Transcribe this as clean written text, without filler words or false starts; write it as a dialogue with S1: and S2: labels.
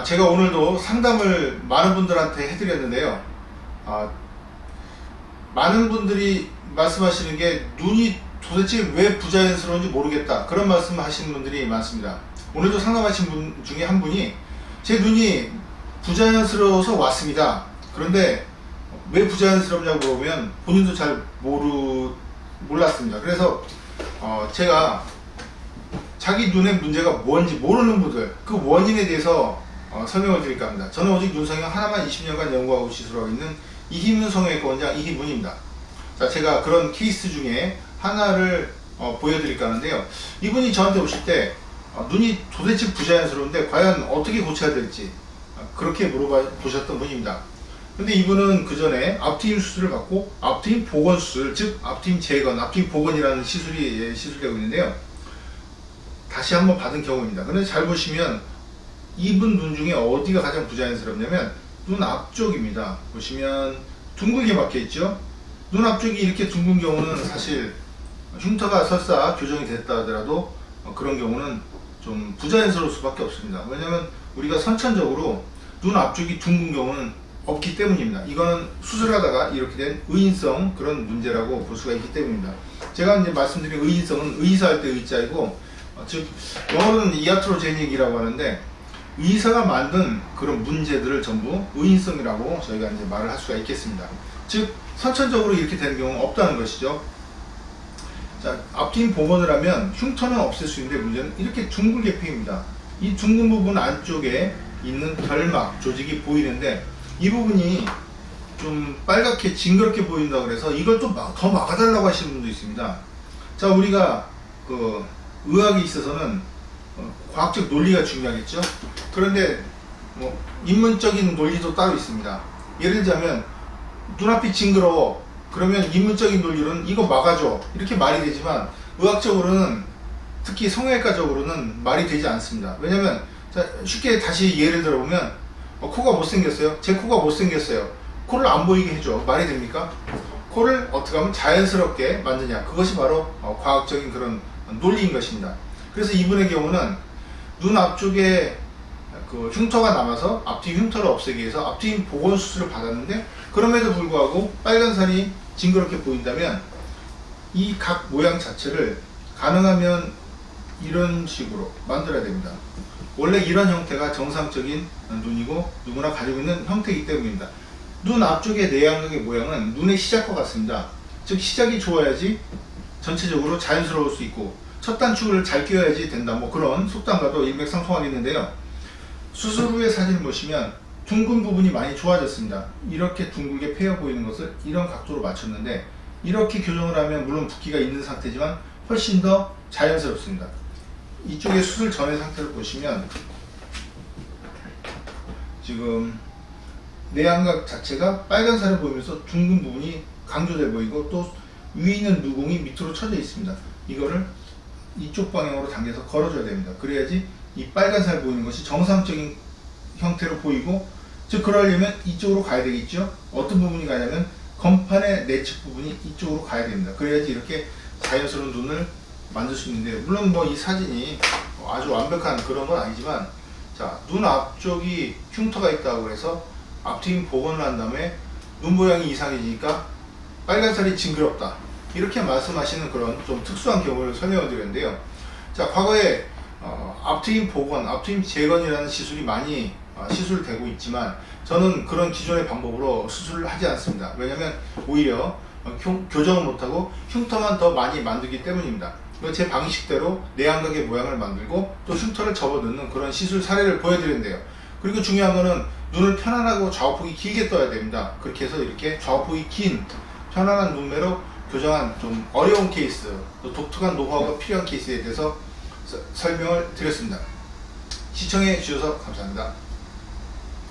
S1: 제가 오늘도 상담을 많은 분들한테 해드렸는데요. 많은 분들이 말씀하시는 게 눈이 도대체 왜 부자연스러운지 모르겠다, 그런 말씀을 하시는 분들이 많습니다. 오늘도 상담하신 분 중에 한 분이 제 눈이 부자연스러워서 왔습니다. 그런데 왜 부자연스럽냐고 물어보면 본인도 잘 몰랐습니다. 그래서 제가 자기 눈의 문제가 뭔지 모르는 분들, 그 원인에 대해서 설명을 드릴까 합니다. 저는 오직 눈성형 하나만 20년간 연구하고 시술하고 있는 이희문 성형외과원장 이희문입니다. 자, 제가 그런 케이스 중에 하나를 보여드릴까 하는데요. 이분이 저한테 오실 때 눈이 도대체 부자연스러운데 과연 어떻게 고쳐야 될지 그렇게 물어보셨던 분입니다. 근데 이분은 그 전에 앞트임 수술을 받고 앞트임 복원 수술, 즉 앞트임 재건, 앞트임 복원이라는 시술이 시술되고 있는데요. 다시 한번 받은 경우입니다. 근데 잘 보시면 이분 눈 중에 어디가 가장 부자연스럽냐면 눈 앞쪽입니다. 보시면 둥글게 막혀 있죠. 눈 앞쪽이 이렇게 둥근 경우는 사실 흉터가 설사 교정이 됐다 하더라도 그런 경우는 좀 부자연스러울 수밖에 없습니다. 왜냐하면 우리가 선천적으로 눈 앞쪽이 둥근 경우는 없기 때문입니다. 이거는 수술하다가 이렇게 된 의인성 그런 문제라고 볼 수가 있기 때문입니다. 제가 이제 말씀드린 의인성은 의사할 때 의자이고, 즉 영어로는 이아트로제닉이라고 하는데 의사가 만든 그런 문제들을 전부 의인성이라고 저희가 이제 말을 할 수가 있겠습니다. 즉 선천적으로 이렇게 되는 경우는 없다는 것이죠. 자, 앞트임 복원을 하면 흉터는 없앨 수 있는데 문제는 이렇게 둥글게 패입니다. 이 둥근 부분 안쪽에 있는 결막 조직이 보이는데 이 부분이 좀 빨갛게 징그럽게 보인다고 그래서 이걸 좀 더 막아달라고 하시는 분도 있습니다. 자, 우리가 그 의학에 있어서는 과학적 논리가 중요하겠죠. 그런데 뭐 인문적인 논리도 따로 있습니다. 예를 들자면 눈앞이 징그러워, 그러면 인문적인 논리로는 이거 막아줘, 이렇게 말이 되지만 의학적으로는, 특히 성형외과적으로는 말이 되지 않습니다. 왜냐면 자, 쉽게 다시 예를 들어보면 코가 못생겼어요. 제 코가 못생겼어요. 코를 안 보이게 해줘. 말이 됩니까? 코를 어떻게 하면 자연스럽게 만드냐, 그것이 바로 과학적인 그런 논리인 것입니다. 그래서 이분의 경우는 눈 앞쪽에 그 흉터가 남아서 앞트임 흉터를 없애기 위해서 앞트임 복원 수술을 받았는데, 그럼에도 불구하고 빨간 살이 징그럽게 보인다면 이 각 모양 자체를 가능하면 이런 식으로 만들어야 됩니다. 원래 이런 형태가 정상적인 눈이고 누구나 가지고 있는 형태이기 때문입니다. 눈 앞쪽의 내양각의 모양은 눈의 시작과 같습니다. 즉 시작이 좋아야지 전체적으로 자연스러울 수 있고 첫 단축을 잘 끼워야지 된다, 뭐 그런 속담과도 일맥상통하겠는데요. 수술 후의 사진을 보시면 둥근 부분이 많이 좋아졌습니다. 이렇게 둥글게 패여 보이는 것을 이런 각도로 맞췄는데, 이렇게 교정을 하면 물론 붓기가 있는 상태지만 훨씬 더 자연스럽습니다. 이쪽에 수술 전의 상태를 보시면 지금 내양각 자체가 빨간 살을 보이면서 둥근 부분이 강조돼 보이고 또 위에 있는 누궁이 밑으로 쳐져 있습니다. 이거를 이쪽 방향으로 당겨서 걸어줘야 됩니다. 그래야지 이 빨간 살 보이는 것이 정상적인 형태로 보이고, 즉 그러려면 이쪽으로 가야 되겠죠. 어떤 부분이 가냐면 건판의 내측 부분이 이쪽으로 가야 됩니다. 그래야지 이렇게 자연스러운 눈을 만들 수 있는데, 물론 뭐 이 사진이 아주 완벽한 그런 건 아니지만, 자, 눈 앞쪽이 흉터가 있다고 해서 앞트임 복원을 한 다음에 눈 모양이 이상해지니까 빨간살이 징그럽다, 이렇게 말씀하시는 그런 좀 특수한 경우를 설명을 드렸는데요. 자, 과거에 앞트임 복원, 앞트임 재건이라는 시술이 많이 시술되고 있지만 저는 그런 기존의 방법으로 수술을 하지 않습니다. 왜냐하면 오히려 교정을 못하고 흉터만 더 많이 만들기 때문입니다. 제 방식대로 내양각의 모양을 만들고 또 흉터를 접어넣는 그런 시술 사례를 보여드렸는데요. 그리고 중요한 거는 눈을 편안하고 좌우폭이 길게 떠야 됩니다. 그렇게 해서 이렇게 좌우폭이 긴 편안한 눈매로 교정한 좀 어려운 케이스, 또 독특한 노하우가 필요한 케이스에 대해서 설명을 드렸습니다. 시청해 주셔서 감사합니다.